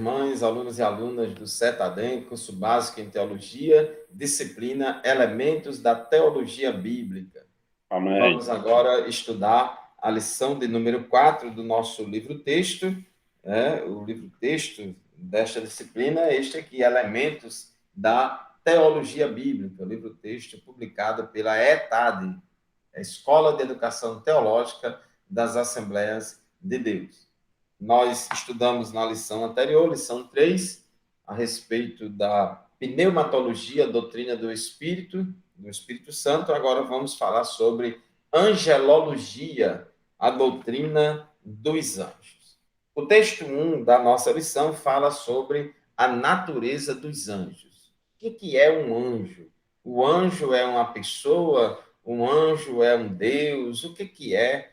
Irmãs, alunos e alunas do CETADEM, curso básico em teologia, disciplina Elementos da Teologia Bíblica. Amém. Vamos agora estudar a lição de número 4 do nosso livro-texto. O livro-texto desta disciplina é este aqui, Elementos da Teologia Bíblica, o livro-texto publicado pela ETAD, a Escola de Educação Teológica das Assembleias de Deus. Nós estudamos na lição anterior, lição 3, a respeito da pneumatologia, doutrina do Espírito Santo. Agora vamos falar sobre angelologia, a doutrina dos anjos. O texto 1 da nossa lição fala sobre a natureza dos anjos. O que é um anjo? O anjo é uma pessoa? Um anjo é um Deus? O que é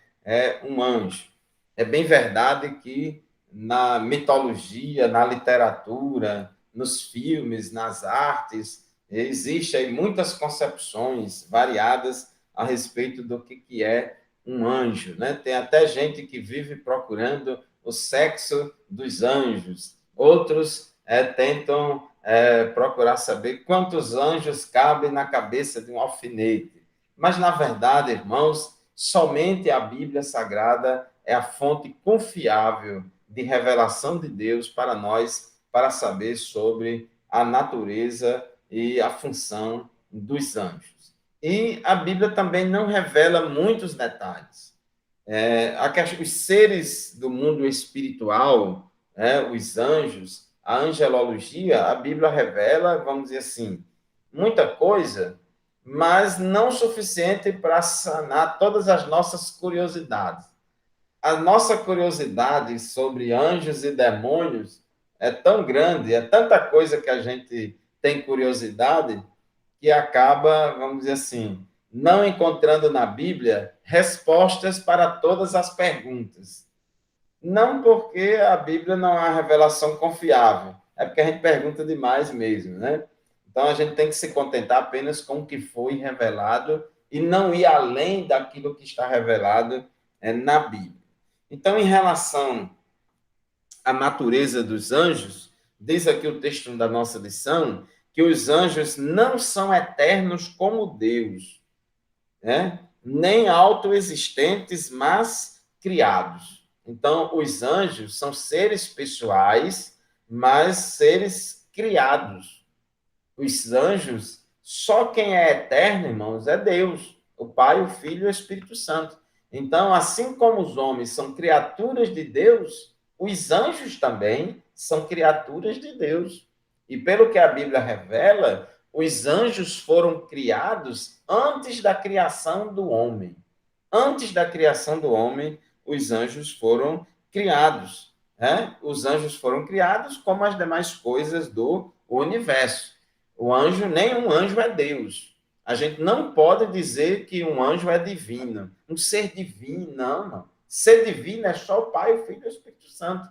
um anjo? É bem verdade que na mitologia, na literatura, nos filmes, nas artes, existem muitas concepções variadas a respeito do que é um anjo, né? Tem até gente que vive procurando o sexo dos anjos. Outros tentam procurar saber quantos anjos cabem na cabeça de um alfinete. Mas, na verdade, irmãos, somente a Bíblia Sagrada é a fonte confiável de revelação de Deus para nós, para saber sobre a natureza e a função dos anjos. E a Bíblia também não revela muitos detalhes. Os seres do mundo espiritual, os anjos, a angelologia, a Bíblia revela, vamos dizer assim, muita coisa, mas não suficiente para sanar todas as nossas curiosidades. A nossa curiosidade sobre anjos e demônios é tão grande, é tanta coisa que a gente tem curiosidade, que acaba, vamos dizer assim, não encontrando na Bíblia respostas para todas as perguntas. Não porque a Bíblia não é uma revelação confiável, é porque a gente pergunta demais mesmo, né? Então a gente tem que se contentar apenas com o que foi revelado e não ir além daquilo que está revelado na Bíblia. Então, em relação à natureza dos anjos, diz aqui o texto da nossa lição que os anjos não são eternos como Deus, né? Nem autoexistentes, mas criados. Então, os anjos são seres pessoais, mas seres criados. Os anjos, só quem é eterno, irmãos, é Deus, o Pai, o Filho e o Espírito Santo. Então, assim como os homens são criaturas de Deus, os anjos também são criaturas de Deus. E pelo que a Bíblia revela, os anjos foram criados antes da criação do homem. Antes da criação do homem, os anjos foram criados. Os anjos foram criados como as demais coisas do universo. O anjo, nenhum anjo é Deus. A gente não pode dizer que um anjo é divino, um ser divino, não. Ser divino é só o Pai, o Filho e o Espírito Santo.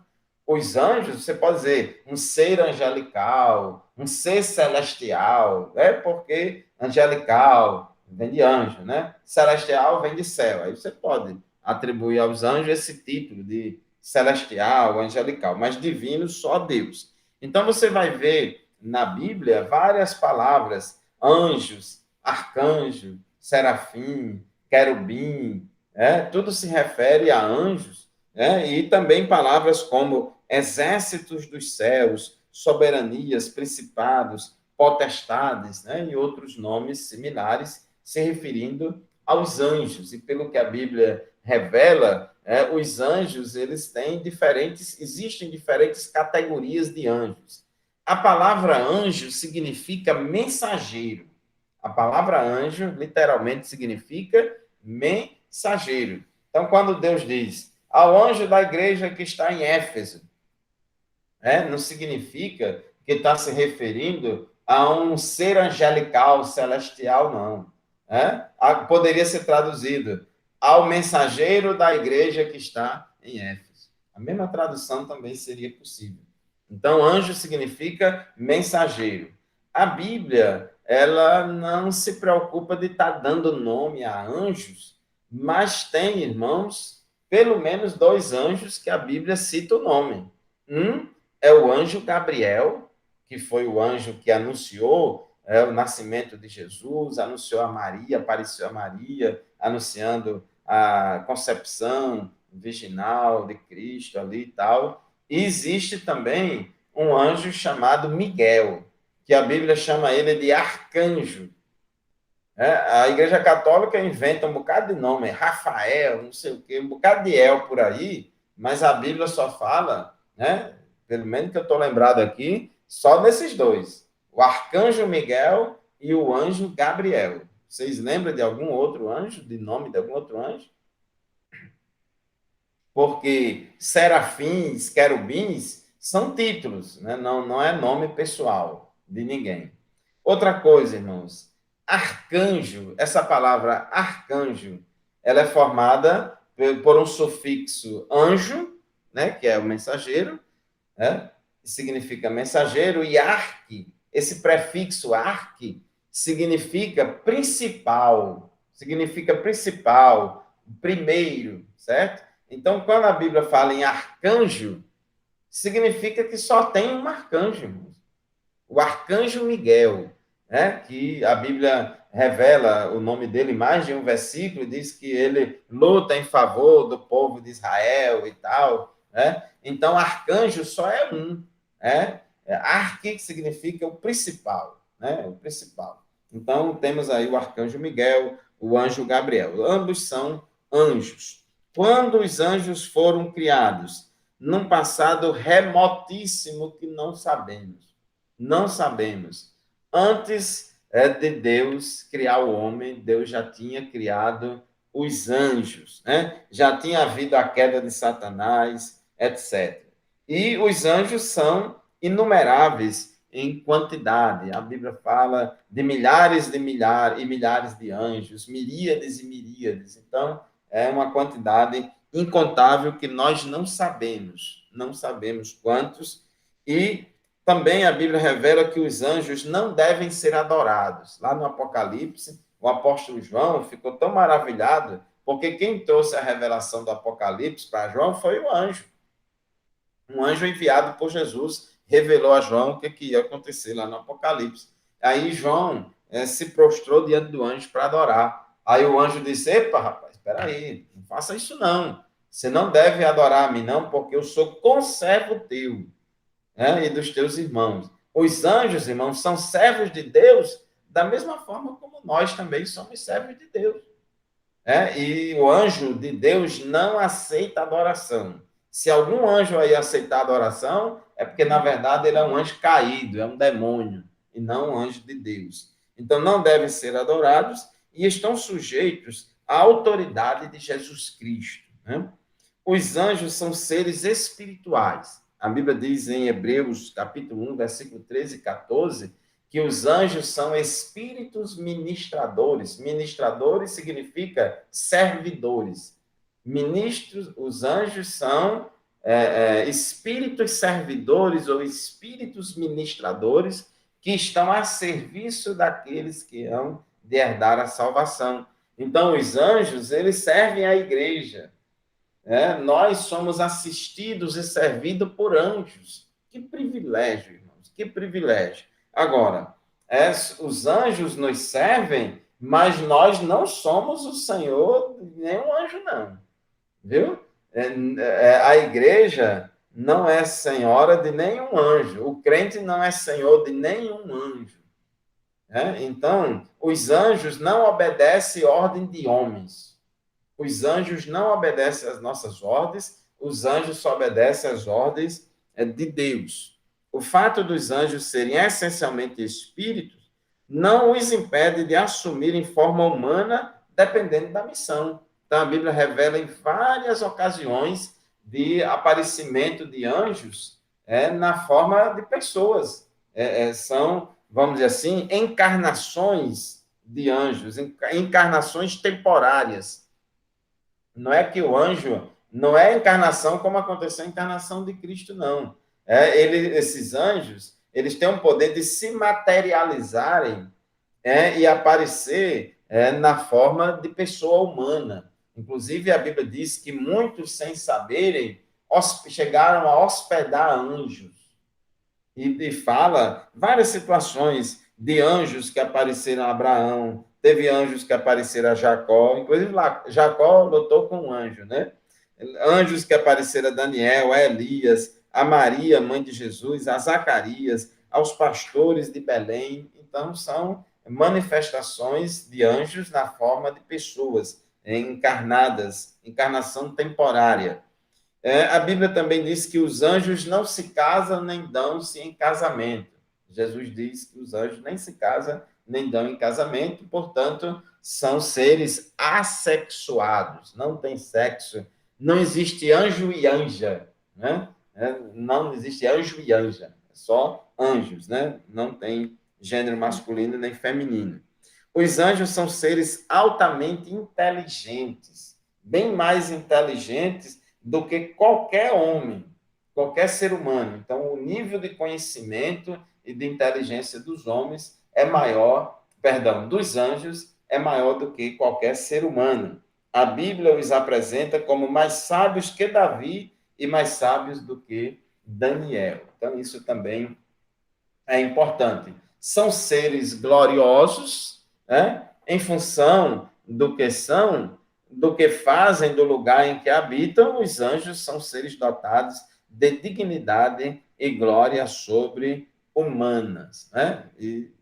Os anjos, você pode dizer um ser angelical, um ser celestial, porque angelical vem de anjo, né? Celestial vem de céu. Aí você pode atribuir aos anjos esse título de celestial, angelical, mas divino só Deus. Então você vai ver na Bíblia várias palavras, anjos, arcanjo, serafim, querubim, tudo se refere a anjos, e também palavras como exércitos dos céus, soberanias, principados, potestades, e outros nomes similares, se referindo aos anjos. E pelo que a Bíblia revela, os anjos, existem diferentes categorias de anjos. A palavra anjo significa mensageiro. A palavra anjo, literalmente, significa mensageiro. Então, quando Deus diz ao anjo da igreja que está em Éfeso, não significa que está se referindo a um ser angelical, celestial, não. Poderia ser traduzido ao mensageiro da igreja que está em Éfeso. A mesma tradução também seria possível. Então, anjo significa mensageiro. A Bíblia, ela não se preocupa de estar dando nome a anjos, mas tem, irmãos, pelo menos 2 anjos que a Bíblia cita o nome. Um é o anjo Gabriel, que foi o anjo que anunciou o nascimento de Jesus, anunciou a Maria, apareceu a Maria, anunciando a concepção virginal de Cristo ali e tal. E existe também um anjo chamado Miguel, que a Bíblia chama ele de arcanjo. A Igreja Católica inventa um bocado de nome, Rafael, não sei o quê, um bocado de El por aí, mas a Bíblia só fala, né, pelo menos que eu estou lembrado aqui, só desses dois, o arcanjo Miguel e o anjo Gabriel. Vocês lembram de algum outro anjo, de nome de algum outro anjo? Porque serafins, querubins, são títulos, né? Não é nome pessoal de ninguém. Outra coisa, irmãos, arcanjo, essa palavra arcanjo, ela é formada por um sufixo anjo, né, que é o mensageiro, né, que significa mensageiro, e arque, esse prefixo arque, significa principal, primeiro, certo? Então, quando a Bíblia fala em arcanjo, significa que só tem um arcanjo, o arcanjo Miguel, né? Que a Bíblia revela o nome dele em mais de um versículo, diz que ele luta em favor do povo de Israel e tal, né? Então, arcanjo só é um, né? Arque que significa o principal, né? O principal. Então, temos aí o arcanjo Miguel, o anjo Gabriel. Ambos são anjos. Quando os anjos foram criados? Num passado remotíssimo que não sabemos. Não sabemos. Antes de Deus criar o homem, Deus já tinha criado os anjos, né? Já tinha havido a queda de Satanás, etc. E os anjos são inumeráveis em quantidade. A Bíblia fala de milhares e milhares de anjos, miríades e miríades. Então, é uma quantidade incontável que nós não sabemos quantos, e também a Bíblia revela que os anjos não devem ser adorados. Lá no Apocalipse, o apóstolo João ficou tão maravilhado, porque quem trouxe a revelação do Apocalipse para João foi o anjo. Um anjo enviado por Jesus revelou a João o que ia acontecer lá no Apocalipse. Aí João se prostrou diante do anjo para adorar. Aí o anjo disse: epa, rapaz, espera aí, não faça isso não. Você não deve adorar a mim não, porque eu sou conservo teu, né, e dos teus irmãos. Os anjos, irmãos, são servos de Deus da mesma forma como nós também somos servos de Deus. E o anjo de Deus não aceita adoração. Se algum anjo aí aceitar adoração, é porque, na verdade, ele é um anjo caído, é um demônio, e não um anjo de Deus. Então, não devem ser adorados e estão sujeitos à autoridade de Jesus Cristo, né? Os anjos são seres espirituais. A Bíblia diz em Hebreus, capítulo 1, versículo 13 e 14, que os anjos são espíritos ministradores. Ministradores significa servidores. Ministros, os anjos são espíritos servidores ou espíritos ministradores que estão a serviço daqueles que hão de herdar a salvação. Então, os anjos, eles servem à igreja. Nós somos assistidos e servidos por anjos. Que privilégio, irmãos, que privilégio. Agora, os anjos nos servem, mas nós não somos o Senhor de nenhum anjo, não. Viu? A igreja não é senhora de nenhum anjo. O crente não é senhor de nenhum anjo. Então, os anjos não obedecem ordem de homens. Os anjos não obedecem às nossas ordens, os anjos só obedecem às ordens de Deus. O fato dos anjos serem essencialmente espíritos não os impede de assumir em forma humana, dependendo da missão. Então, a Bíblia revela em várias ocasiões de aparecimento de anjos na forma de pessoas. São, vamos dizer assim, encarnações de anjos, encarnações temporárias. Não é que o anjo não é encarnação como aconteceu a encarnação de Cristo, não. Esses anjos, eles têm o poder de se materializarem e aparecer na forma de pessoa humana. Inclusive, a Bíblia diz que muitos, sem saberem, chegaram a hospedar anjos. e fala várias situações de anjos que apareceram a Abraão, teve anjos que apareceram a Jacó, inclusive lá, Jacó lutou com um anjo, né? Anjos que apareceram a Daniel, a Elias, a Maria, mãe de Jesus, a Zacarias, aos pastores de Belém. Então, são manifestações de anjos na forma de pessoas encarnadas, encarnação temporária. A Bíblia também diz que os anjos não se casam nem dão-se em casamento. Jesus diz que os anjos nem se casam nem dão em casamento, portanto, são seres assexuados, não tem sexo, não existe anjo e anja, né? Não existe anjo e anja, só anjos, né? Não tem gênero masculino nem feminino. Os anjos são seres altamente inteligentes, bem mais inteligentes do que qualquer homem, qualquer ser humano. Então, o nível de conhecimento e de inteligência dos homens é maior, perdão, dos anjos é maior do que qualquer ser humano. A Bíblia os apresenta como mais sábios que Davi e mais sábios do que Daniel. Então, isso também é importante. São seres gloriosos, né? Em função do que são, do que fazem, do lugar em que habitam, os anjos são seres dotados de dignidade e glória sobre-humanas, né?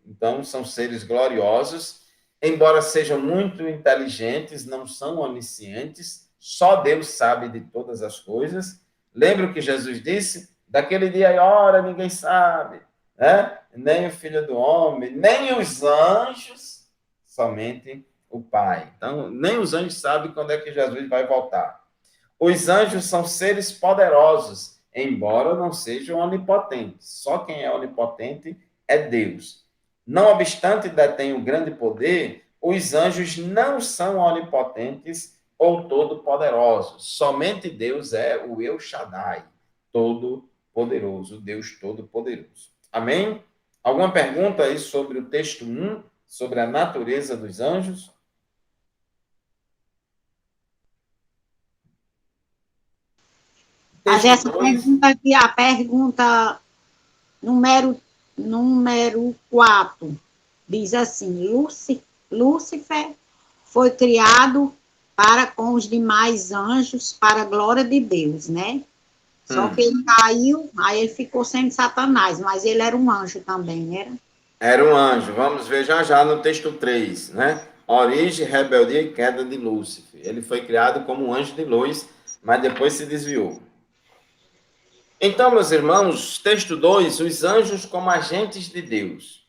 Então, são seres gloriosos, embora sejam muito inteligentes, não são oniscientes, só Deus sabe de todas as coisas. Lembra o que Jesus disse? Daquele dia e hora ninguém sabe, né? Nem o Filho do Homem, nem os anjos, somente o Pai. Então, nem os anjos sabem quando é que Jesus vai voltar. Os anjos são seres poderosos, embora não sejam onipotentes. Só quem é onipotente é Deus. Não obstante detêm um grande poder, os anjos não são onipotentes ou todo-poderosos. Somente Deus é o El Shaddai, todo-poderoso, Deus todo-poderoso. Amém? Alguma pergunta aí sobre o texto 1, sobre a natureza dos anjos? Mas Texto essa 2. pergunta aqui, a pergunta número, número 4, diz assim: Lúcifer foi criado para com os demais anjos para a glória de Deus, né? Só que ele caiu, aí ele ficou sendo Satanás, mas ele era um anjo também, era? Era um anjo. Vamos ver já já no texto 3, né? Origem, rebeldia e queda de Lúcifer. Ele foi criado como um anjo de luz, mas depois se desviou. Então, meus irmãos, texto 2, os anjos como agentes de Deus.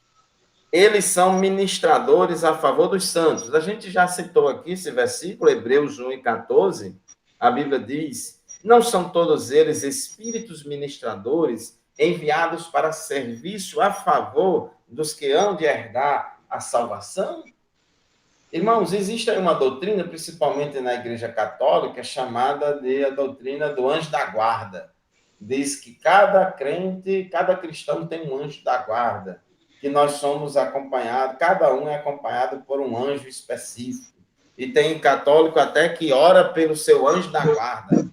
Eles são ministradores a favor dos santos. A gente já citou aqui esse versículo, Hebreus 1 e 14. A Bíblia diz: não são todos eles espíritos ministradores enviados para serviço a favor dos que hão de herdar a salvação? Irmãos, existe aí uma doutrina, principalmente na Igreja Católica, chamada de a doutrina do anjo da guarda. Diz que cada crente, cada cristão tem um anjo da guarda, que nós somos acompanhados, cada um é acompanhado por um anjo específico. E tem católico até que ora pelo seu anjo da guarda.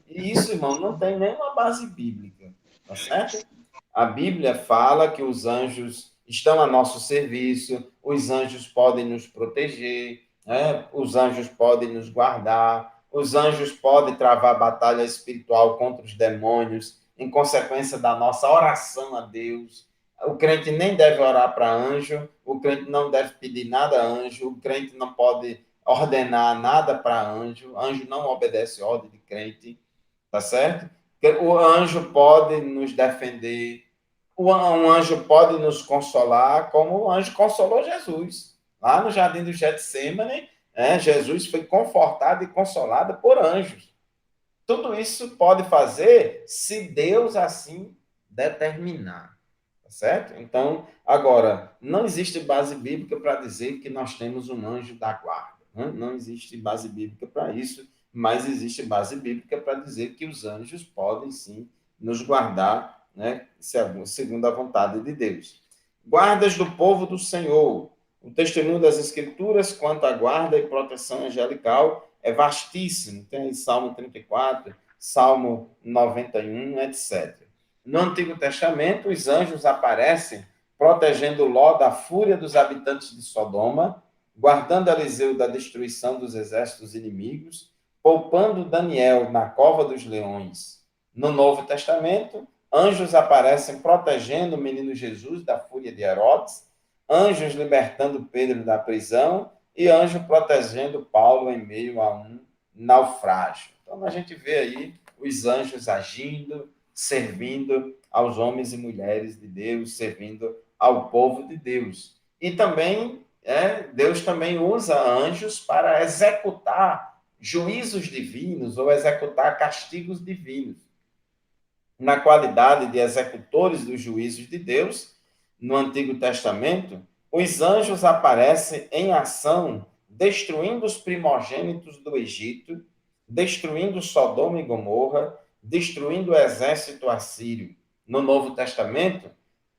E isso, irmão, não tem nenhuma base bíblica, tá certo? A Bíblia fala que os anjos estão a nosso serviço, os anjos podem nos proteger, né? Os anjos podem nos guardar, os anjos podem travar batalha espiritual contra os demônios, em consequência da nossa oração a Deus. O crente nem deve orar para anjo, o crente não deve pedir nada a anjo, o crente não pode ordenar nada para anjo, anjo não obedece ordem de crente, tá certo? O anjo pode nos defender, um anjo pode nos consolar, como o anjo consolou Jesus. Lá no jardim do Getsemane, Jesus foi confortado e consolado por anjos. Tudo isso pode fazer se Deus assim determinar. Tá certo? Então, agora, não existe base bíblica para dizer que nós temos um anjo da guarda. Né? Não existe base bíblica para isso, mas existe base bíblica para dizer que os anjos podem sim nos guardar, né, segundo a vontade de Deus. Guardas do povo do Senhor. O testemunho das Escrituras quanto à guarda e proteção angelical é vastíssimo. Tem Salmo 34, Salmo 91, etc. No Antigo Testamento, os anjos aparecem protegendo Ló da fúria dos habitantes de Sodoma, guardando Eliseu da destruição dos exércitos inimigos, poupando Daniel na cova dos leões. No Novo Testamento, anjos aparecem protegendo o menino Jesus da fúria de Herodes, anjos libertando Pedro da prisão e anjo protegendo Paulo em meio a um naufrágio. Então, a gente vê aí os anjos agindo, servindo aos homens e mulheres de Deus, servindo ao povo de Deus. E também, Deus também usa anjos para executar juízos divinos ou executar castigos divinos. Na qualidade de executores dos juízos de Deus, no Antigo Testamento, os anjos aparecem em ação, destruindo os primogênitos do Egito, destruindo Sodoma e Gomorra, destruindo o exército assírio. No Novo Testamento,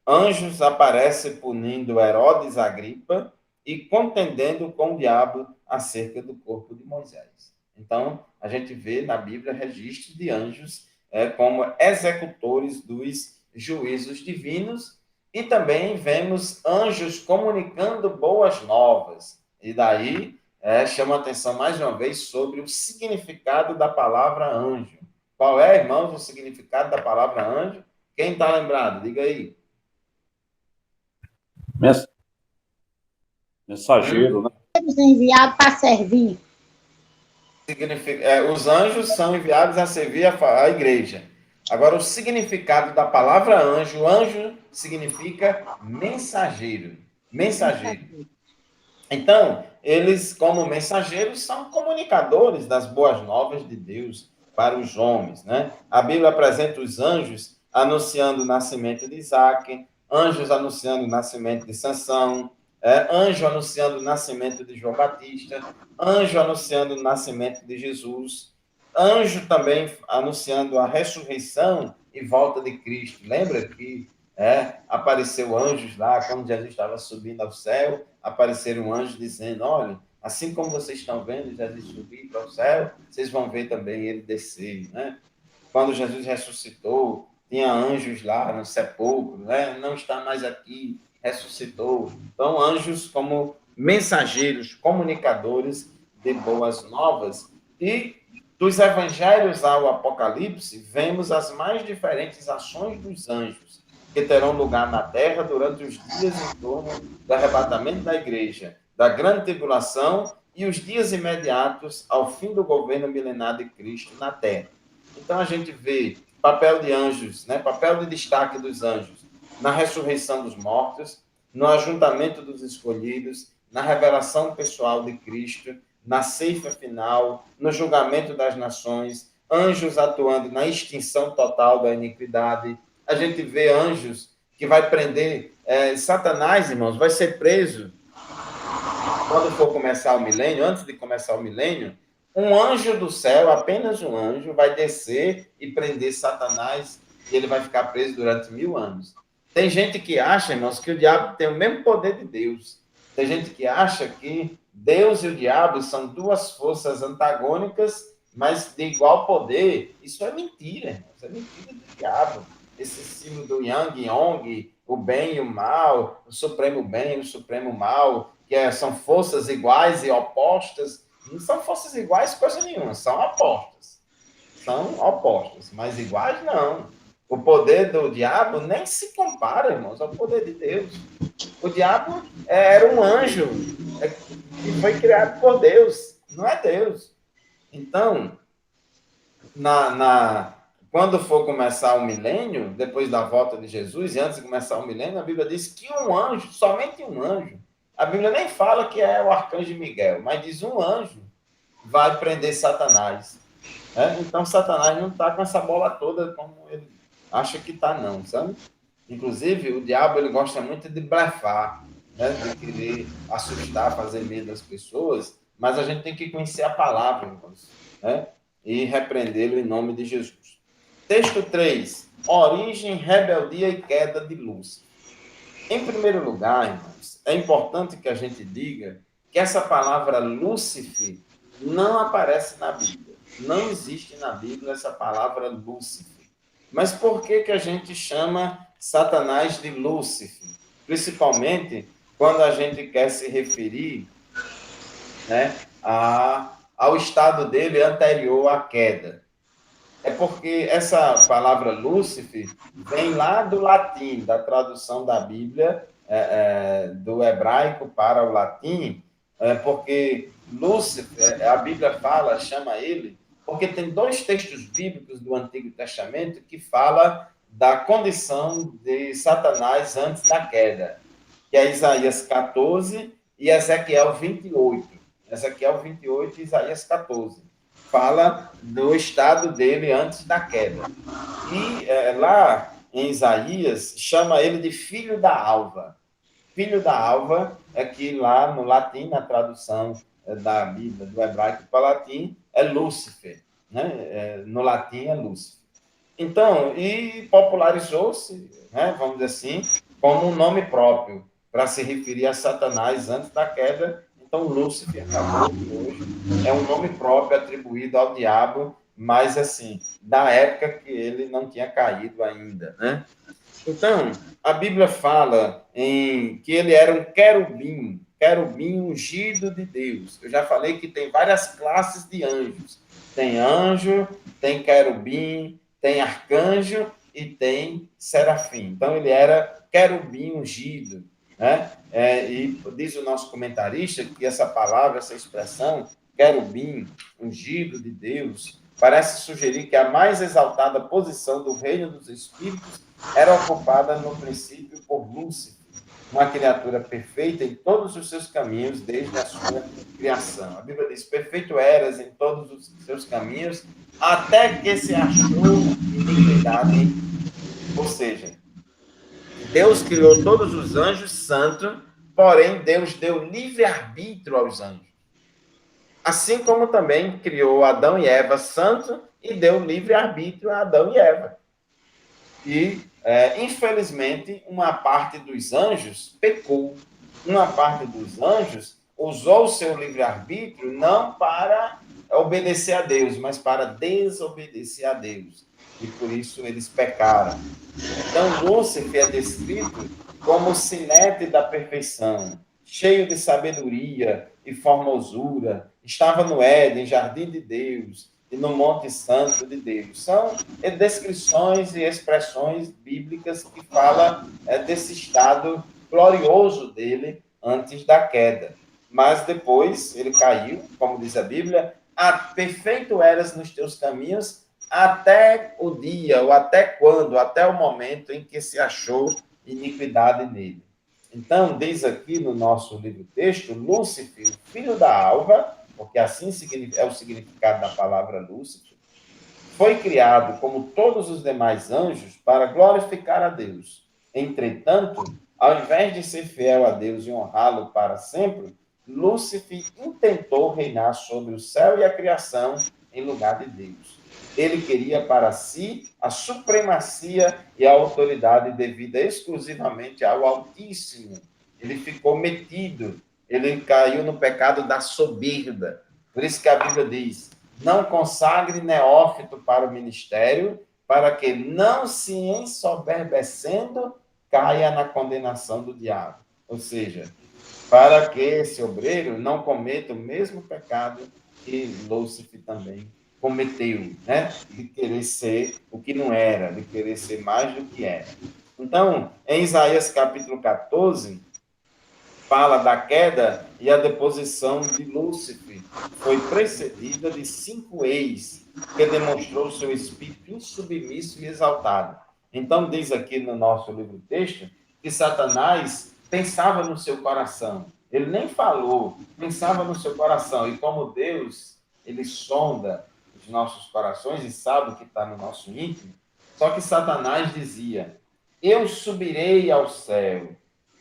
anjos aparecem punindo Herodes Agripa e contendendo com o diabo acerca do corpo de Moisés. Então, a gente vê na Bíblia registros de anjos como executores dos juízos divinos, e também vemos anjos comunicando boas novas. E daí chama a atenção mais uma vez sobre o significado da palavra anjo. Qual é, irmãos, o significado da palavra anjo? Quem está lembrado? Diga aí. Mensageiro, né? Enviado para servir. Os anjos são enviados a servir a igreja. Agora, o significado da palavra anjo, anjo significa mensageiro. Mensageiro. Então, eles, como mensageiros, são comunicadores das boas novas de Deus para os homens, né? A Bíblia apresenta os anjos anunciando o nascimento de Isaac, anjos anunciando o nascimento de Sansão, anjo anunciando o nascimento de João Batista, anjo anunciando o nascimento de Jesus, anjo também anunciando a ressurreição e volta de Cristo. Lembra que apareceu anjos lá, quando Jesus estava subindo ao céu, apareceram anjos dizendo, olha, assim como vocês estão vendo Jesus subir para o céu, vocês vão ver também ele descer, né? Quando Jesus ressuscitou, tinha anjos lá no sepulcro, né? Não está mais aqui, ressuscitou. Então, anjos como mensageiros, comunicadores de boas novas. E dos evangelhos ao Apocalipse, vemos as mais diferentes ações dos anjos, que terão lugar na terra durante os dias em torno do arrebatamento da igreja, da grande tribulação e os dias imediatos ao fim do governo milenar de Cristo na terra. Então, a gente vê papel de anjos, né? Papel de destaque dos anjos na ressurreição dos mortos, no ajuntamento dos escolhidos, na revelação pessoal de Cristo, na ceifa final, no julgamento das nações, anjos atuando na extinção total da iniquidade. A gente vê anjos que vai prender Satanás, irmãos, vai ser preso quando for começar o milênio, antes de começar o milênio, um anjo do céu, apenas um anjo, vai descer e prender Satanás e ele vai ficar preso durante 1000 anos. Tem gente que acha, irmãos, que o diabo tem o mesmo poder de Deus. Tem gente que acha que Deus e o diabo são duas forças antagônicas, mas de igual poder. Isso é mentira, irmãos. É mentira do diabo. Esse símbolo do Yang Yong, o bem e o mal, o supremo bem e o supremo mal, que são forças iguais e opostas. Não são forças iguais coisa nenhuma, são opostas. São opostas, mas iguais não. O poder do diabo nem se compara, irmãos, ao poder de Deus. O diabo era um anjo que foi criado por Deus, não é Deus. Então, quando for começar o milênio, depois da volta de Jesus, e antes de começar o milênio, a Bíblia diz que um anjo, somente um anjo, a Bíblia nem fala que é o arcanjo Miguel, mas diz um anjo vai prender Satanás. Então, Satanás não está com essa bola toda como ele acha que está, não, sabe? Inclusive, o diabo ele gosta muito de blefar, né? De querer assustar, fazer medo das pessoas, mas a gente tem que conhecer a palavra, irmãos, né? E repreendê-lo em nome de Jesus. Texto 3. Origem, rebeldia e queda de Lúcifer. Em primeiro lugar, irmãos, é importante que a gente diga que essa palavra Lúcifer não aparece na Bíblia. Não existe na Bíblia essa palavra Lúcifer. Mas por que que a gente chama Satanás de Lúcifer? Principalmente quando a gente quer se referir, né, ao estado dele anterior à queda. É porque essa palavra Lúcifer vem lá do latim, da tradução da Bíblia, do hebraico para o latim, porque Lúcifer, a Bíblia fala, chama ele, porque tem dois textos bíblicos do Antigo Testamento que fala da condição de Satanás antes da queda, que é Isaías 14 e Ezequiel 28. Ezequiel 28 e Isaías 14 fala do estado dele antes da queda. E lá em Isaías, chama ele de filho da alva. Filho da alva é que lá no latim, na tradução da Bíblia, do hebraico para o latim, é Lúcifer. Né? No latim é Lúcifer. Então, e popularizou-se, né, vamos dizer assim, como um nome próprio, para se referir a Satanás antes da queda. Então, Lúcifer acabou hoje, é um nome próprio atribuído ao diabo, mas assim, da época que ele não tinha caído ainda, né? Então, a Bíblia fala que ele era um querubim, querubim ungido de Deus. Eu já falei que tem várias classes de anjos. Tem anjo, tem querubim, tem arcanjo e tem serafim. Então, ele era querubim ungido. Né? E diz o nosso comentarista que essa palavra, essa expressão, querubim, ungido de Deus, parece sugerir que a mais exaltada posição do reino dos espíritos era ocupada no princípio por Lúcifer, uma criatura perfeita em todos os seus caminhos desde a sua criação. A Bíblia diz: perfeito eras em todos os seus caminhos, até que se achou iniquidade. Ou seja, Deus criou todos os anjos santos, porém Deus deu livre-arbítrio aos anjos. Assim como também criou Adão e Eva santo e deu livre-arbítrio a Adão e Eva. E, infelizmente, uma parte dos anjos pecou. Uma parte dos anjos usou o seu livre-arbítrio não para obedecer a Deus, mas para desobedecer a Deus. E por isso eles pecaram. Então, Lúcifer é descrito como o sinete da perfeição, cheio de sabedoria e formosura. Estava no Éden, jardim de Deus, e no Monte Santo de Deus. São descrições e expressões bíblicas que falam desse estado glorioso dele antes da queda. Mas depois ele caiu, como diz a Bíblia, perfeito eras nos teus caminhos, até o dia, ou até quando, até o momento em que se achou iniquidade nele. Então, diz aqui no nosso livro-texto, Lúcifer, filho da alva, porque assim é o significado da palavra Lúcifer, foi criado, como todos os demais anjos, para glorificar a Deus. Entretanto, ao invés de ser fiel a Deus e honrá-lo para sempre, Lúcifer intentou reinar sobre o céu e a criação em lugar de Deus. Ele queria para si a supremacia e a autoridade devida exclusivamente ao Altíssimo. Ele ficou metido, ele caiu no pecado da soberba. Por isso que a Bíblia diz: não consagre neófito para o ministério, para que, não se ensoberbecendo, caia na condenação do diabo. Ou seja, para que esse obreiro não cometa o mesmo pecado que Lúcifer também cometeu, né? De querer ser o que não era, de querer ser mais do que era. Então, em Isaías capítulo 14, fala da queda e a deposição de Lúcifer foi precedida de 5 eis, que demonstrou seu espírito insubmisso e exaltado. Então, diz aqui no nosso livro-texto que Satanás pensava no seu coração. Ele nem falou, pensava no seu coração. E como Deus, ele sonda os nossos corações e sabe o que está no nosso íntimo, só que Satanás dizia: eu subirei ao céu,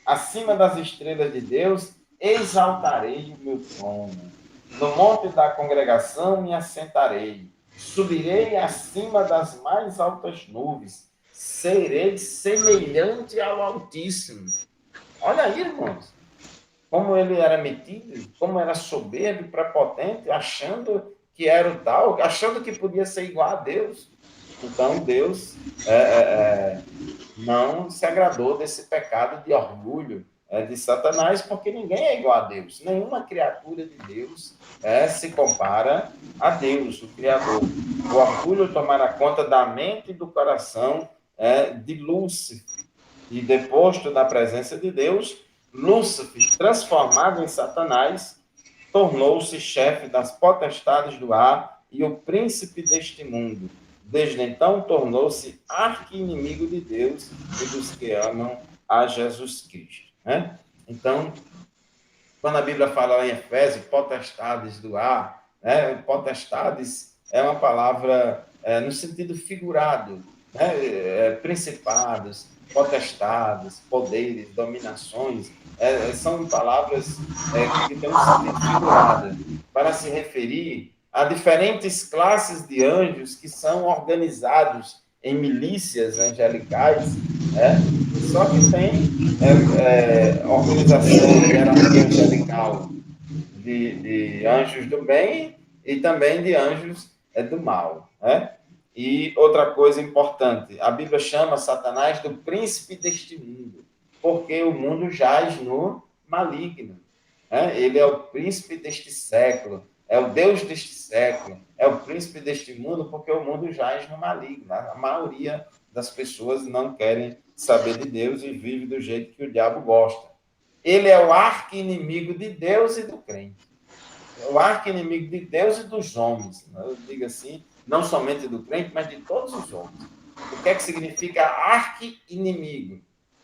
acima das estrelas de Deus, exaltarei o meu trono. No monte da congregação me assentarei. Subirei acima das mais altas nuvens. Serei semelhante ao Altíssimo. Olha aí, irmãos, como ele era metido, como era soberbo, prepotente, achando que era o tal, achando que podia ser igual a Deus. Então, Deus não se agradou desse pecado de orgulho de Satanás, porque ninguém é igual a Deus. Nenhuma criatura de Deus se compara a Deus, o Criador. O orgulho tomará conta da mente e do coração de Lúcifer. E deposto da presença de Deus, Lúcifer, transformado em Satanás, tornou-se chefe das potestades do ar e o príncipe deste mundo. Desde então, tornou-se arqui-inimigo de Deus e dos que amam a Jesus Cristo. Né? Então, quando a Bíblia fala lá em Efésios, potestades do ar, potestades é uma palavra no sentido figurado, principados, potestades, poderes, dominações, são palavras que têm um sentido figurado, para se referir a diferentes classes de anjos que são organizados em milícias angelicais, só que tem organização, hierarquia angelical de anjos do bem e também de anjos do mal. E outra coisa importante, a Bíblia chama Satanás do príncipe deste mundo, porque o mundo jaz no maligno. Ele é o príncipe deste século, é o Deus deste século, é o príncipe deste mundo, porque o mundo jaz no maligno. A maioria das pessoas não querem saber de Deus e vive do jeito que o diabo gosta. Ele é o arqui-inimigo de Deus e do crente. É o arqui-inimigo de Deus e dos homens. Eu digo assim, não somente do crente, mas de todos os homens. O que é que significa arqui-inimigo?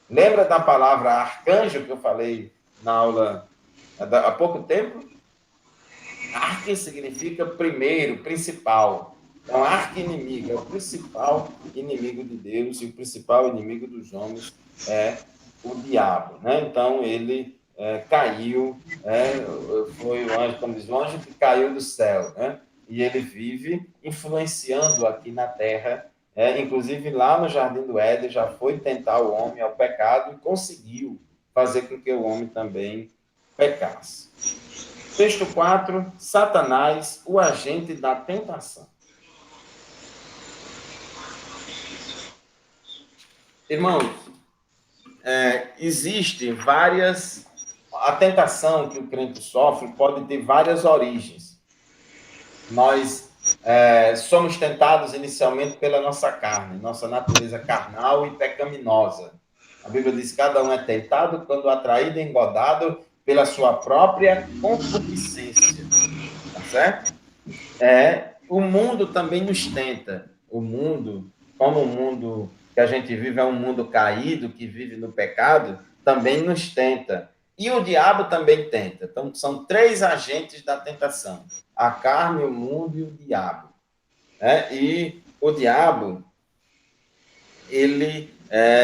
Lembra da palavra arcanjo que eu falei na aula há pouco tempo? Arqui significa primeiro, principal. Então, arqui-inimigo é o principal inimigo de Deus e o principal inimigo dos homens é o diabo. Então, ele caiu, foi o anjo, como diz, o anjo que caiu do céu, e ele vive influenciando aqui na terra, inclusive lá no Jardim do Éden, já foi tentar o homem ao pecado e conseguiu fazer com que o homem também pecasse. Texto 4, Satanás, o agente da tentação. Irmãos, existem várias... A tentação que o crente sofre pode ter várias origens. Nós somos tentados inicialmente pela nossa carne, nossa natureza carnal e pecaminosa. A Bíblia diz que cada um é tentado quando atraído e engodado pela sua própria concupiscência. Tá certo? O mundo também nos tenta. O mundo, como o mundo que a gente vive é um mundo caído, que vive no pecado, também nos tenta. E o diabo também tenta. Então, são 3 agentes da tentação: a carne, o mundo e o diabo. E o diabo, ele...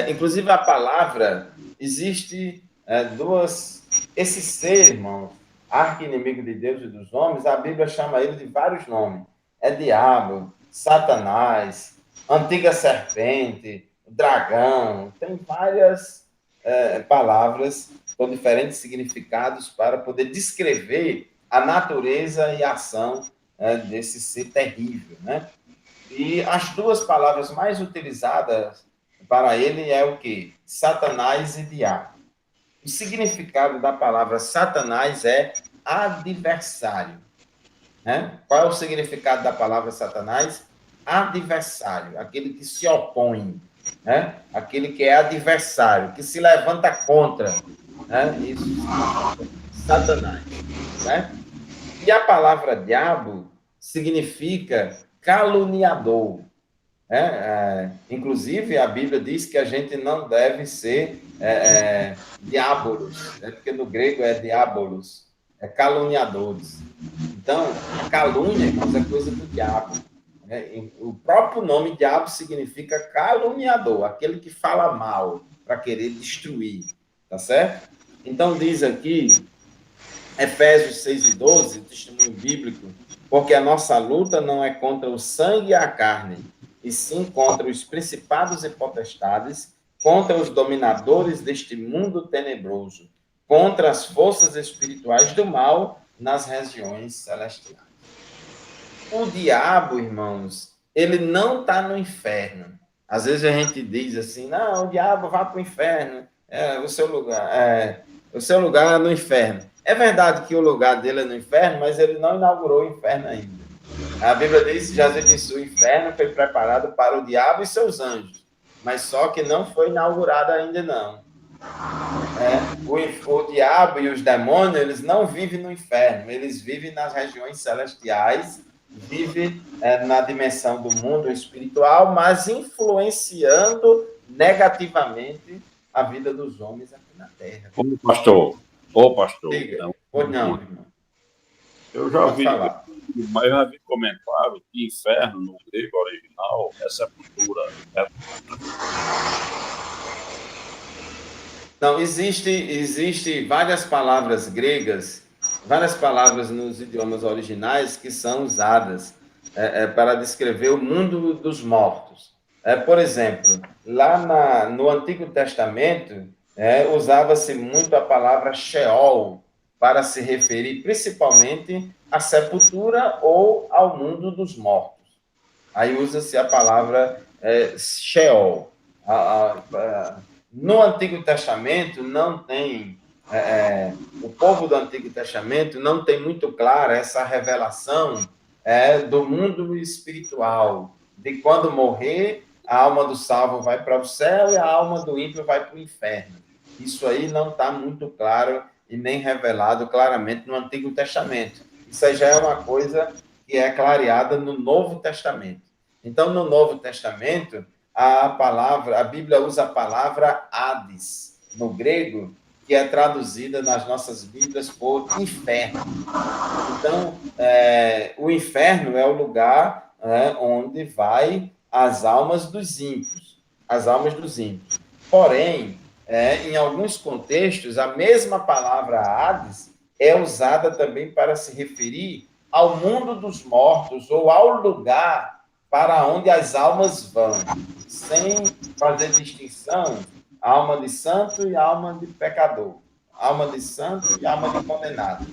inclusive, a palavra, existe duas... Esse ser, irmão, arqui-inimigo de Deus e dos homens, a Bíblia chama ele de vários nomes. É diabo, Satanás, antiga serpente, dragão. Tem várias palavras com diferentes significados para poder descrever a natureza e a ação desse ser terrível, E as 2 palavras mais utilizadas para ele é o quê? Satanás e diabo. O significado da palavra Satanás é adversário. Qual é o significado da palavra Satanás? Adversário, aquele que se opõe, aquele que é adversário, que se levanta contra. Isso significa Satanás. E a palavra diabo significa caluniador. Inclusive, a Bíblia diz que a gente não deve ser diabolos, porque no grego é diabolos, caluniadores. Então, a calúnia, irmãos, é coisa do diabo. O próprio nome diabo significa caluniador, aquele que fala mal para querer destruir, tá certo? Então, diz aqui, Efésios 6:12, testemunho bíblico, porque a nossa luta não é contra o sangue e a carne, e sim contra os principados e potestades, contra os dominadores deste mundo tenebroso, contra as forças espirituais do mal nas regiões celestiais. O diabo, irmãos, ele não está no inferno. Às vezes a gente diz assim, não, o diabo vai para o inferno, o seu lugar é no inferno. É verdade que o lugar dele é no inferno, mas ele não inaugurou o inferno ainda. A Bíblia diz que Jesus disse, o inferno foi preparado para o diabo e seus anjos, mas só que não foi inaugurado ainda não. O diabo e os demônios, eles não vivem no inferno, eles vivem nas regiões celestiais, vivem na dimensão do mundo espiritual, mas influenciando negativamente a vida dos homens aqui na Terra. Ô, pastor, Diga. Pois não, irmão. Eu já Pode vi, falar. mas eu já vi comentário que inferno no grego original é sepultura. Não, existe várias palavras gregas, várias palavras nos idiomas originais que são usadas para descrever o mundo dos mortos. Por exemplo, lá no Antigo Testamento, usava-se muito a palavra Sheol para se referir principalmente à sepultura ou ao mundo dos mortos. Aí usa-se a palavra Sheol. No Antigo Testamento não tem, o povo do Antigo Testamento não tem muito clara essa revelação do mundo espiritual, de quando morrer, a alma do salvo vai para o céu e a alma do ímpio vai para o inferno. Isso aí não está muito claro e nem revelado claramente no Antigo Testamento. Isso aí já é uma coisa que é clareada no Novo Testamento. Então, no Novo Testamento, a Bíblia usa a palavra Hades, no grego, que é traduzida nas nossas Bíblias por inferno. Então, o inferno é o lugar onde vai as almas dos ímpios, as almas dos ímpios. Porém, em alguns contextos, a mesma palavra Hades é usada também para se referir ao mundo dos mortos ou ao lugar para onde as almas vão, sem fazer distinção, alma de santo e alma de pecador, alma de santo e alma de condenado.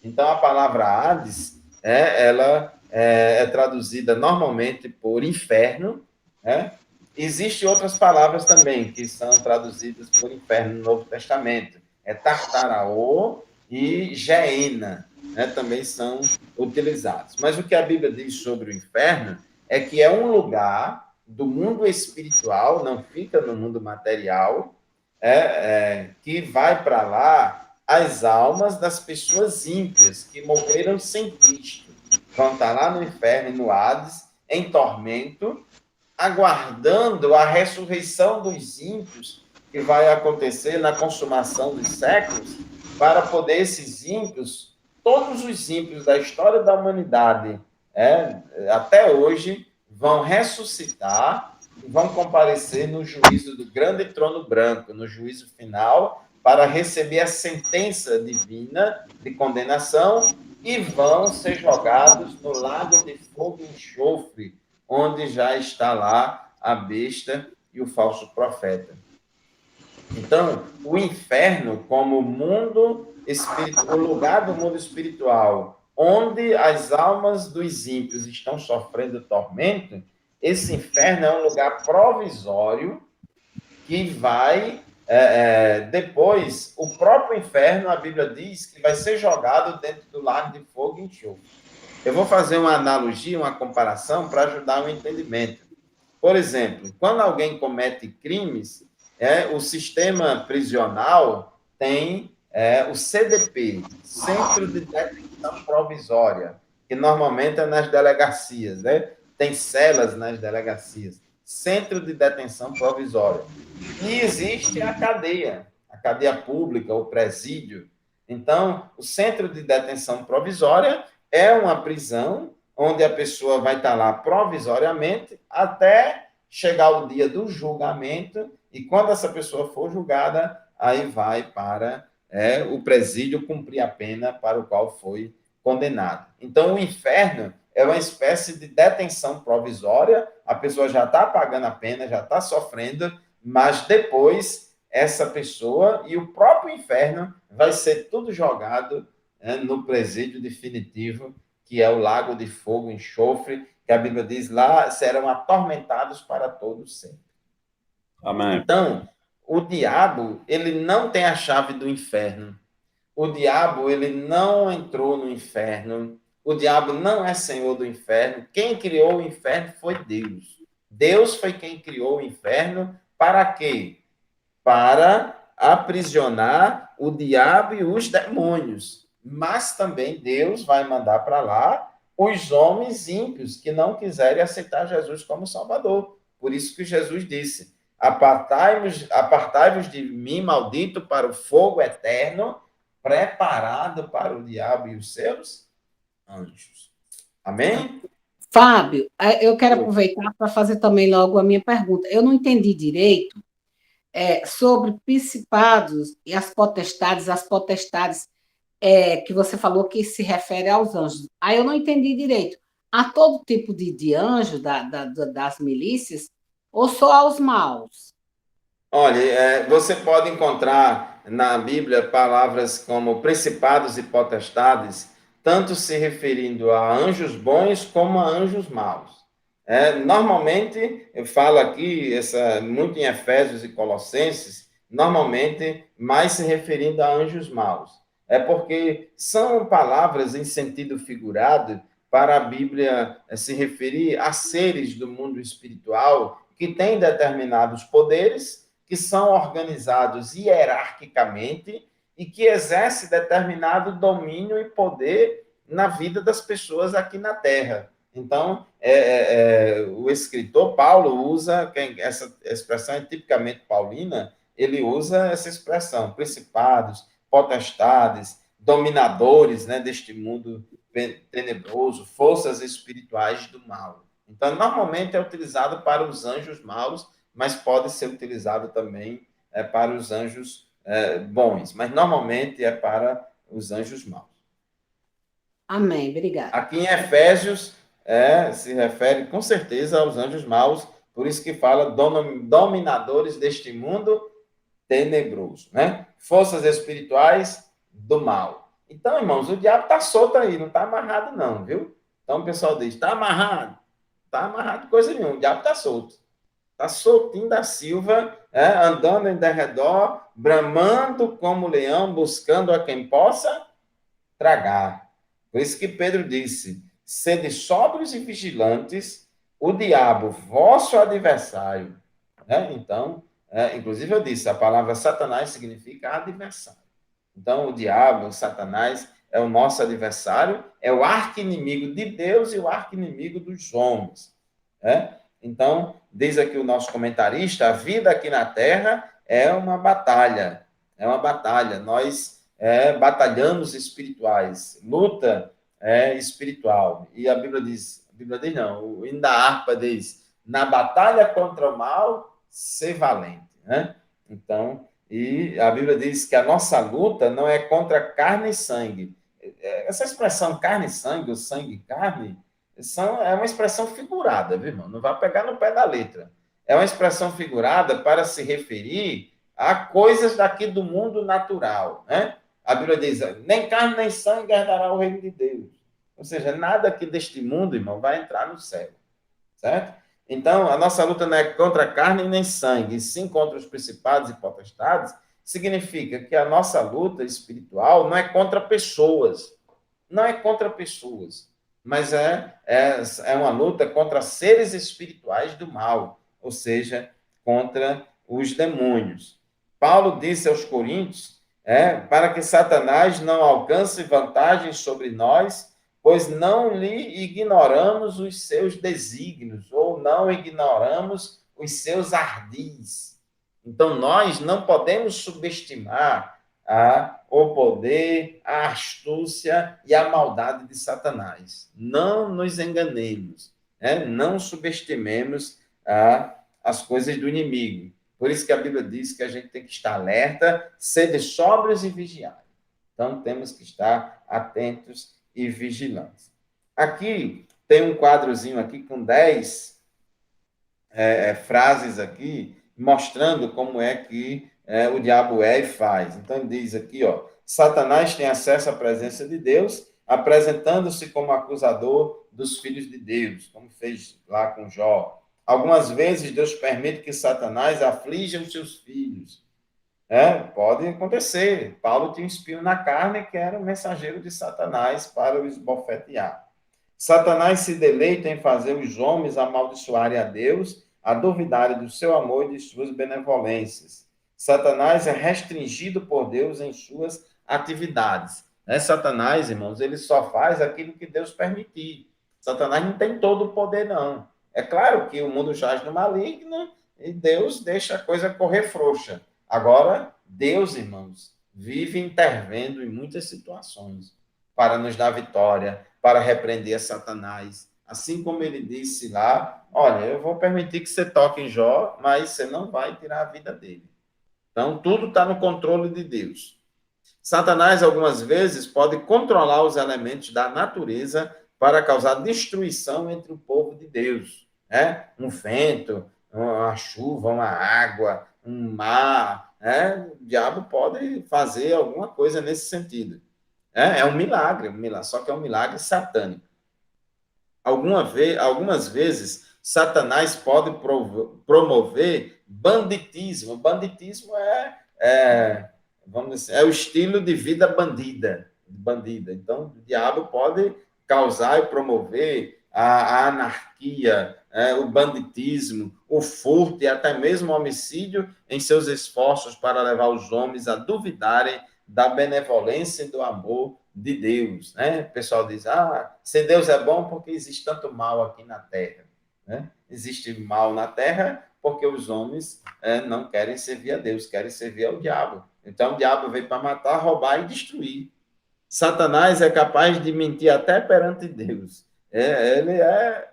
Então, a palavra Hades, ela é traduzida normalmente por inferno. Existem outras palavras também que são traduzidas por inferno no Novo Testamento. Tartaraô e Geena, também são utilizados. Mas o que a Bíblia diz sobre o inferno é que é um lugar do mundo espiritual, não fica no mundo material, que vai para lá as almas das pessoas ímpias que morreram sem Cristo. Vão estar lá no inferno e no Hades, em tormento, aguardando a ressurreição dos ímpios, que vai acontecer na consumação dos séculos, para poder esses ímpios, todos os ímpios da história da humanidade, até hoje, vão ressuscitar e vão comparecer no juízo do grande trono branco, no juízo final, para receber a sentença divina de condenação e vão ser jogados no lago de fogo e enxofre, onde já está lá a besta e o falso profeta. Então, o inferno como mundo espiritual, o lugar do mundo espiritual, onde as almas dos ímpios estão sofrendo tormento, esse inferno é um lugar provisório que vai, depois, o próprio inferno, a Bíblia diz que vai ser jogado dentro do lago de fogo e enxofre. Eu vou fazer uma analogia, uma comparação para ajudar o entendimento. Por exemplo, quando alguém comete crimes, o sistema prisional tem o CDP, Centro de Detenção Provisória, que normalmente é nas delegacias, Tem celas nas delegacias. Centro de Detenção Provisória. E existe a cadeia pública, o presídio. Então, o Centro de Detenção Provisória é uma prisão onde a pessoa vai estar lá provisoriamente até chegar o dia do julgamento, e quando essa pessoa for julgada, aí vai para o presídio cumprir a pena para o qual foi condenado. Então, o inferno é uma espécie de detenção provisória, a pessoa já está pagando a pena, já está sofrendo, mas depois essa pessoa e o próprio inferno vai ser tudo jogado no presídio definitivo, que é o lago de fogo e enxofre, que a Bíblia diz lá, serão atormentados para todo sempre. Amém. Então, o diabo, ele não tem a chave do inferno. O diabo, ele não entrou no inferno. O diabo não é senhor do inferno. Quem criou o inferno foi Deus. Deus foi quem criou o inferno para quê? Para aprisionar o diabo e os demônios. Mas também Deus vai mandar para lá os homens ímpios que não quiserem aceitar Jesus como Salvador. Por isso que Jesus disse: apartai-vos de mim, maldito, para o fogo eterno, preparado para o diabo e os seus anjos. Amém? Fábio, eu quero aproveitar para fazer também logo a minha pergunta. Eu não entendi direito sobre principados e as potestades que você falou que se refere aos anjos. Aí eu não entendi direito. Há todo tipo de anjo das milícias ou só aos maus? Olha, você pode encontrar na Bíblia palavras como principados e potestades, tanto se referindo a anjos bons como a anjos maus. Normalmente, eu falo aqui, muito em Efésios e Colossenses, normalmente mais se referindo a anjos maus. É porque são palavras em sentido figurado para a Bíblia se referir a seres do mundo espiritual que têm determinados poderes, que são organizados hierarquicamente e que exercem determinado domínio e poder na vida das pessoas aqui na Terra. Então, o escritor Paulo usa, essa expressão é tipicamente paulina, ele usa essa expressão, principados, potestades, dominadores, né, deste mundo tenebroso, forças espirituais do mal. Então, normalmente é utilizado para os anjos maus, mas pode ser utilizado também para os anjos bons, mas normalmente é para os anjos maus. Amém, obrigada. Aqui em Efésios se refere com certeza aos anjos maus, por isso que fala dominadores deste mundo tenebroso, né? Forças espirituais do mal. Então, irmãos, o diabo está solto aí, não está amarrado não, viu? Então o pessoal diz, está amarrado. Está amarrado coisa nenhuma, o diabo está solto. Está soltinho da Silva, andando em derredor, bramando como leão, buscando a quem possa tragar. Por isso que Pedro disse: sede sóbrios e vigilantes, o diabo, vosso adversário. Então, inclusive eu disse, a palavra Satanás significa adversário. Então, o diabo, o Satanás, é o nosso adversário, é o arqui-inimigo de Deus e o arqui-inimigo dos homens. Então, diz aqui o nosso comentarista, a vida aqui na Terra é uma batalha. É uma batalha. Nós batalhamos espirituais, luta espiritual. E a Bíblia diz não, o hino da harpa diz, na batalha contra o mal, ser valente. Então, e a Bíblia diz que a nossa luta não é contra carne e sangue. Essa expressão carne e sangue, ou sangue e carne, é uma expressão figurada, viu, irmão? Não vai pegar no pé da letra. É uma expressão figurada para se referir a coisas daqui do mundo natural, né? A Bíblia diz, nem carne nem sangue herdará o reino de Deus. Ou seja, nada aqui deste mundo, irmão, vai entrar no céu, certo? Então, a nossa luta não é contra carne nem sangue, e sim contra os principados e potestades, significa que a nossa luta espiritual não é contra pessoas, não é contra pessoas, mas é uma luta contra seres espirituais do mal, ou seja, contra os demônios. Paulo disse aos Coríntios, para que Satanás não alcance vantagem sobre nós, pois não lhe ignoramos os seus desígnios, ou não ignoramos os seus ardis. Então, nós não podemos subestimar o poder, a astúcia e a maldade de Satanás. Não nos enganemos, não subestimemos as coisas do inimigo. Por isso que a Bíblia diz que a gente tem que estar alerta, sede sóbrios e vigiar. Então, temos que estar atentos e vigilantes. Aqui tem um quadrozinho aqui com 10 frases aqui, mostrando como é que o diabo e faz. Então, diz aqui, Satanás tem acesso à presença de Deus apresentando-se como acusador dos filhos de Deus, como fez lá com Jó. Algumas vezes Deus permite que Satanás aflija os seus filhos. Pode acontecer. Paulo tinha um espinho na carne que era o mensageiro de Satanás para o esbofetear. Satanás se deleita em fazer os homens amaldiçoarem a Deus, a duvidarem do seu amor e de suas benevolências. Satanás é restringido por Deus em suas atividades. Satanás, irmãos, ele só faz aquilo que Deus permitir. Satanás não tem todo o poder, não. É claro que o mundo jaz no maligno e Deus deixa a coisa correr frouxa. Agora, Deus, irmãos, vive intervendo em muitas situações para nos dar vitória, para repreender a Satanás. Assim como ele disse lá, olha, eu vou permitir que você toque em Jó, mas você não vai tirar a vida dele. Então, tudo está no controle de Deus. Satanás, algumas vezes, pode controlar os elementos da natureza para causar destruição entre o povo de Deus. Um vento, uma chuva, uma água, um mar. O diabo pode fazer alguma coisa nesse sentido. É um milagre, só que é um milagre satânico. Algumas vezes, Satanás pode promover banditismo. Banditismo vamos dizer, é o estilo de vida bandida. Então, o diabo pode causar e promover a anarquia, o banditismo, o furto e até mesmo o homicídio em seus esforços para levar os homens a duvidarem da benevolência e do amor de Deus. O pessoal diz, se Deus é bom, porque existe tanto mal aqui na Terra. Existe mal na Terra porque os homens não querem servir a Deus, querem servir ao diabo. Então, o diabo veio para matar, roubar e destruir. Satanás é capaz de mentir até perante Deus. Ele é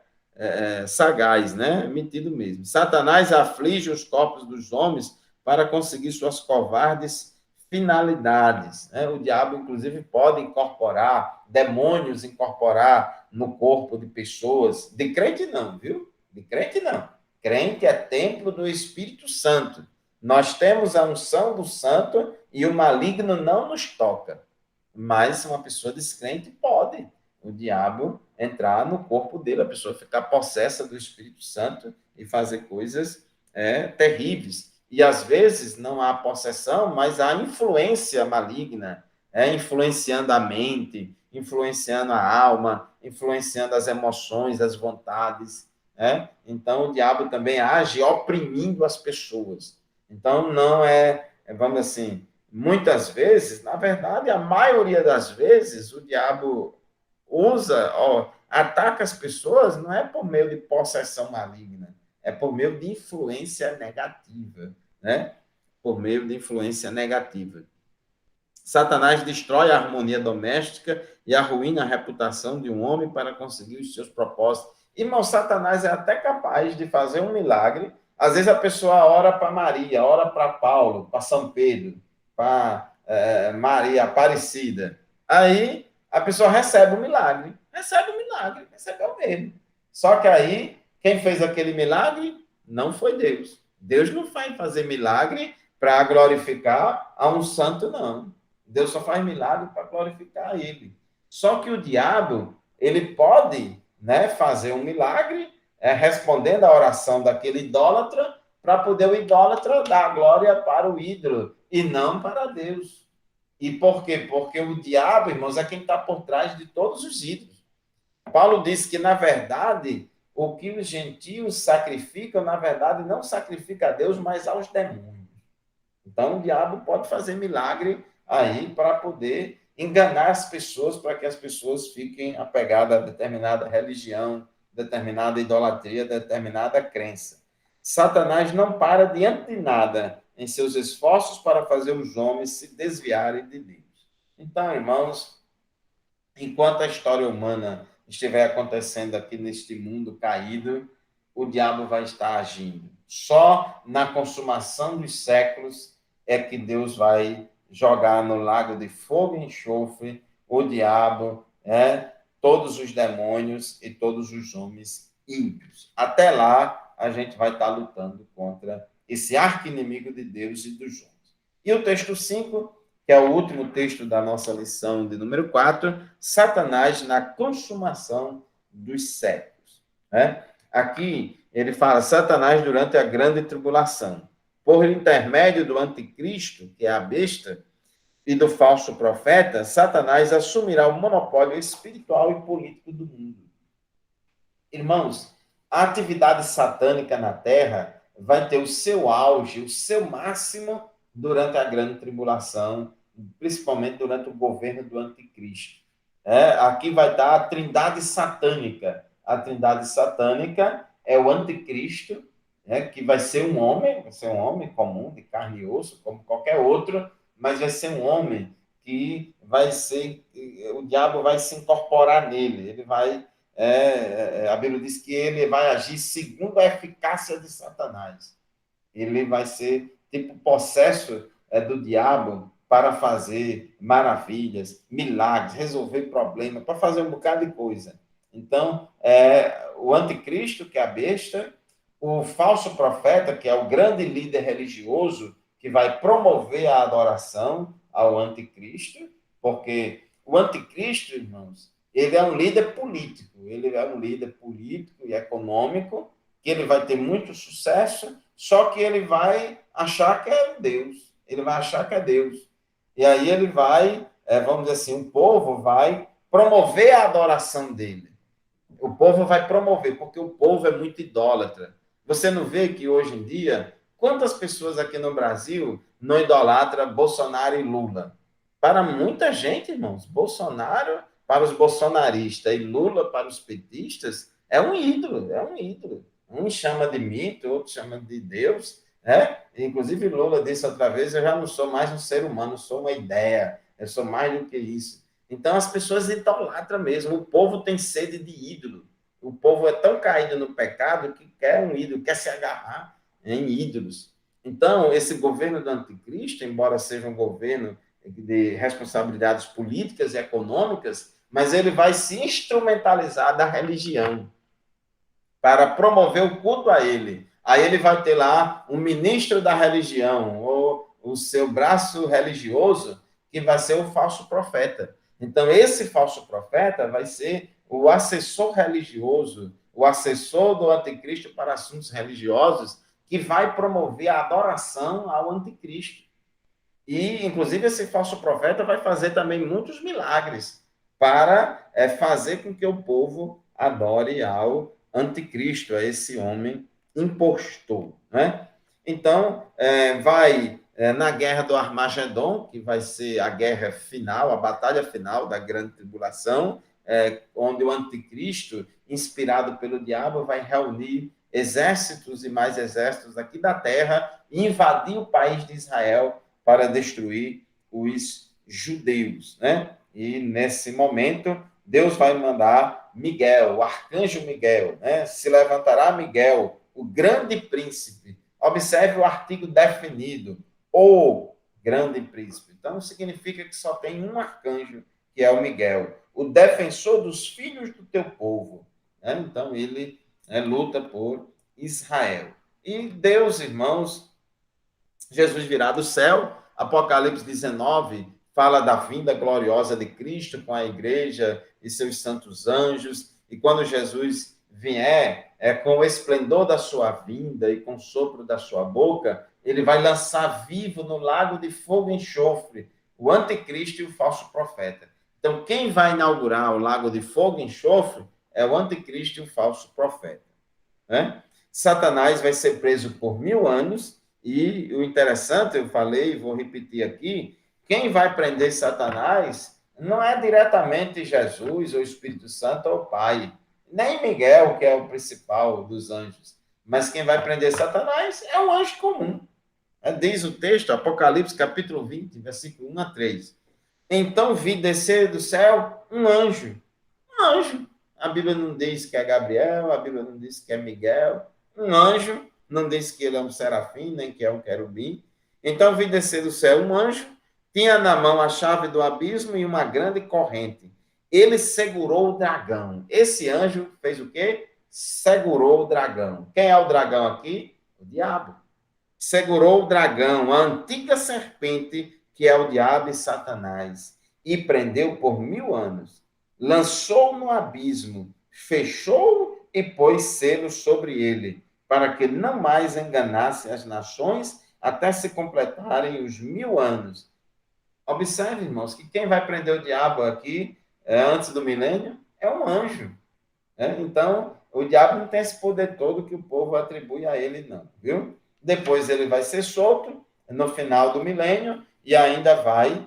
sagaz, mentido mesmo. Satanás aflige os corpos dos homens para conseguir suas covardes finalidades. O diabo, inclusive, pode incorporar, demônios incorporar no corpo de pessoas. De crente não, viu? De crente não. Crente é templo do Espírito Santo. Nós temos a unção do santo e o maligno não nos toca. Mas uma pessoa descrente pode o diabo entrar no corpo dele, a pessoa ficar possessa do Espírito Santo e fazer coisas terríveis. E, às vezes, não há possessão, mas há influência maligna, influenciando a mente, influenciando a alma, influenciando as emoções, as vontades. Então, o diabo também age oprimindo as pessoas. Então, não vamos assim, muitas vezes, na verdade, a maioria das vezes, o diabo ataca as pessoas, não é por meio de possessão maligna, é por meio de influência negativa, Por meio de influência negativa. Satanás destrói a harmonia doméstica e arruína a reputação de um homem para conseguir os seus propósitos. Irmão, Satanás é até capaz de fazer um milagre. Às vezes a pessoa ora para Maria, ora para Paulo, para São Pedro, para Maria Aparecida. Aí a pessoa recebe o milagre. Recebeu mesmo. Só que aí, quem fez aquele milagre não foi Deus. Deus não vai fazer milagre para glorificar a um santo, não. Deus só faz milagre para glorificar ele. Só que o diabo, ele pode fazer um milagre respondendo à oração daquele idólatra para poder o idólatra dar glória para o ídolo e não para Deus. E por quê? Porque o diabo, irmãos, é quem está por trás de todos os ídolos. Paulo diz que, na verdade, o que os gentios sacrificam, na verdade, não sacrifica a Deus, mas aos demônios. Então, o diabo pode fazer milagre aí para poder enganar as pessoas, para que as pessoas fiquem apegadas a determinada religião, determinada idolatria, determinada crença. Satanás não para diante de nada em seus esforços para fazer os homens se desviarem de Deus. Então, irmãos, enquanto a história humana estiver acontecendo aqui neste mundo caído, o diabo vai estar agindo. Só na consumação dos séculos é que Deus vai jogar no lago de fogo e enxofre o diabo, todos os demônios e todos os homens ímpios. Até lá, a gente vai estar lutando contra esse arqui-inimigo de Deus e dos homens. E o texto 5, que é o último texto da nossa lição de número 4, Satanás na consumação dos séculos. Né? Aqui ele fala Satanás durante a grande tribulação. Por intermédio do anticristo, que é a besta, e do falso profeta, Satanás assumirá o monopólio espiritual e político do mundo. Irmãos, a atividade satânica na Terra vai ter o seu auge, o seu máximo durante a grande tribulação, principalmente durante o governo do anticristo. Aqui vai estar a trindade satânica. A trindade satânica é o anticristo, que vai ser um homem comum, de carne e osso, como qualquer outro, mas vai ser um homem que vai ser, o diabo vai se incorporar nele, ele vai, a Bíblia diz que ele vai agir segundo a eficácia de Satanás. Ele vai ser tipo possesso do diabo para fazer maravilhas, milagres, resolver problemas, para fazer um bocado de coisa. Então, o anticristo, que é a besta, o falso profeta, que é o grande líder religioso, que vai promover a adoração ao anticristo, porque o anticristo, irmãos, ele é um líder político, e econômico, que ele vai ter muito sucesso, só que ele vai achar que é Deus, E aí ele vai, vamos dizer assim, o povo vai promover a adoração dele. O povo vai promover, porque o povo é muito idólatra. Você não vê que hoje em dia, quantas pessoas aqui no Brasil não idolatram Bolsonaro e Lula? Para muita gente, irmãos, Bolsonaro para os bolsonaristas e Lula para os petistas é um ídolo. Um chama de mito, outro chama de Deus. Inclusive Lula disse outra vez, eu já não sou mais um ser humano, eu sou uma ideia, eu sou mais do que isso. Então as pessoas idolatram mesmo, o povo tem sede de ídolo. O povo é tão caído no pecado que quer um ídolo, quer se agarrar em ídolos. Então, esse governo do anticristo, embora seja um governo de responsabilidades políticas e econômicas, mas ele vai se instrumentalizar da religião para promover o culto a ele. Aí ele vai ter lá um ministro da religião, ou o seu braço religioso, que vai ser o falso profeta. Então, esse falso profeta vai ser o assessor religioso, o assessor do anticristo para assuntos religiosos, que vai promover a adoração ao anticristo. E, inclusive, esse falso profeta vai fazer também muitos milagres para fazer com que o povo adore ao anticristo, a esse homem impostor. Né? Então, na guerra do Armagedon, que vai ser a guerra final, a batalha final da grande tribulação, onde o anticristo, inspirado pelo diabo, vai reunir exércitos e mais exércitos aqui da terra e invadir o país de Israel para destruir os judeus. Né? E, nesse momento, Deus vai mandar Miguel, o arcanjo Miguel, né? Se levantará Miguel, o grande príncipe. Observe o artigo definido, o grande príncipe. Então, significa que só tem um arcanjo, que é o Miguel, o defensor dos filhos do teu povo. Né? Então, ele luta por Israel. E Deus, irmãos, Jesus virá do céu, Apocalipse 19 fala da vinda gloriosa de Cristo com a igreja e seus santos anjos, e quando Jesus vier, com o esplendor da sua vinda e com o sopro da sua boca, ele vai lançar vivo no lago de fogo e enxofre o anticristo e o falso profeta. Então, quem vai inaugurar o lago de fogo e enxofre é o anticristo e o falso profeta. Né? Satanás vai ser preso por 1000 anos, e o interessante, eu falei, vou repetir aqui, quem vai prender Satanás não é diretamente Jesus, ou Espírito Santo, ou o Pai, nem Miguel, que é o principal dos anjos, mas quem vai prender Satanás é um anjo comum. Diz o texto, Apocalipse, capítulo 20, versículo 1 a 3. Então vi descer do céu um anjo. A Bíblia não diz que é Gabriel, a Bíblia não diz que é Miguel. Um anjo, não diz que ele é um serafim, nem que é um querubim. Então vi descer do céu um anjo, tinha na mão a chave do abismo e uma grande corrente. Ele segurou o dragão. Esse anjo fez o quê? Segurou o dragão. Quem é o dragão aqui? O diabo. Segurou o dragão, a antiga serpente que é o diabo e Satanás, e prendeu por 1000 anos. Lançou no abismo, fechou e pôs selo sobre ele, para que não mais enganasse as nações até se completarem os 1000 anos. Observe, irmãos, que quem vai prender o diabo aqui, antes do milênio, é um anjo. Então, o diabo não tem esse poder todo que o povo atribui a ele, não, viu? Depois ele vai ser solto no final do milênio e ainda vai,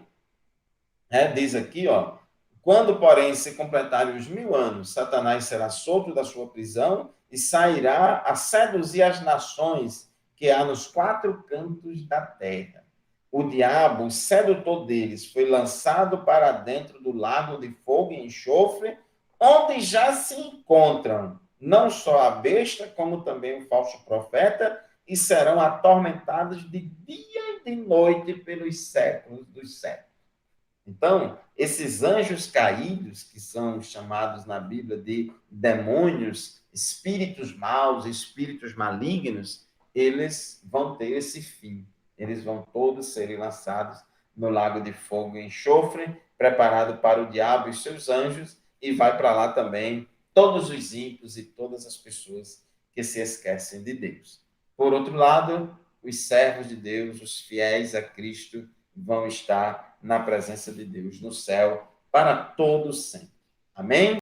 diz aqui, ó, quando, porém, se completarem os 1000 anos, Satanás será solto da sua prisão e sairá a seduzir as nações que há nos 4 cantos da terra. O diabo, o sedutor deles, foi lançado para dentro do lago de fogo e enxofre, onde já se encontram não só a besta, como também o falso profeta, e serão atormentados de dia e de noite pelos séculos dos séculos. Então, esses anjos caídos, que são chamados na Bíblia de demônios, espíritos maus, espíritos malignos, eles vão ter esse fim. Eles vão todos serem lançados no lago de fogo e enxofre, preparado para o diabo e seus anjos, e vai para lá também todos os ímpios e todas as pessoas que se esquecem de Deus. Por outro lado, os servos de Deus, os fiéis a Cristo, vão estar na presença de Deus no céu para todo sempre. Amém?